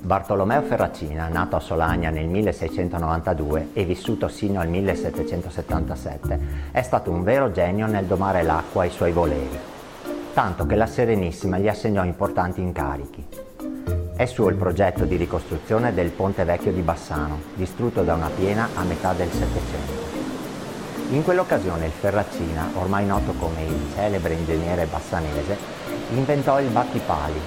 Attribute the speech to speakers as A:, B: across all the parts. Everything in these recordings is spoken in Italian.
A: Bartolomeo Ferracina, nato a Solagna nel 1692 e vissuto sino al 1777, è stato un vero genio nel domare l'acqua ai suoi voleri, tanto che la Serenissima gli assegnò importanti incarichi. È suo il progetto di ricostruzione del Ponte Vecchio di Bassano, distrutto da una piena a metà del Settecento. In quell'occasione il Ferracina, ormai noto come il celebre ingegnere bassanese, inventò il battipali,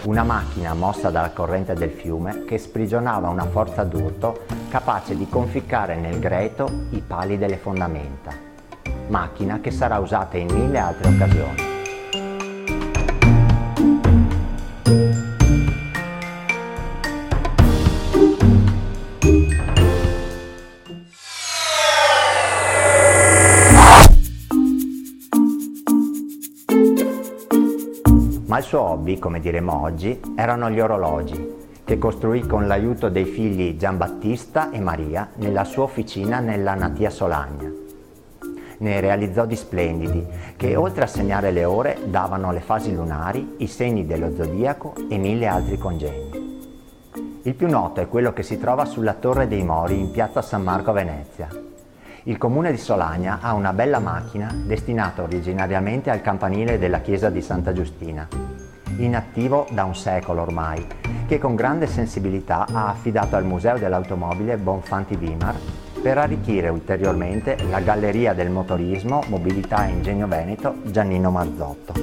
A: una macchina mossa dalla corrente del fiume che sprigionava una forza d'urto capace di conficcare nel greto i pali delle fondamenta, macchina che sarà usata in 1000 altre occasioni. Ma il suo hobby, come diremo oggi, erano gli orologi, che costruì con l'aiuto dei figli Giambattista e Maria nella sua officina nella natia Solagna. Ne realizzò di splendidi, che oltre a segnare le ore davano le fasi lunari, i segni dello zodiaco e 1000 altri congegni. Il più noto è quello che si trova sulla Torre dei Mori in piazza San Marco a Venezia. Il comune di Solagna ha una bella macchina destinata originariamente al campanile della chiesa di Santa Giustina, inattivo da un secolo ormai, che con grande sensibilità ha affidato al Museo dell'Automobile Bonfanti Vimar per arricchire ulteriormente la galleria del motorismo, mobilità e ingegno veneto Giannino Marzotto.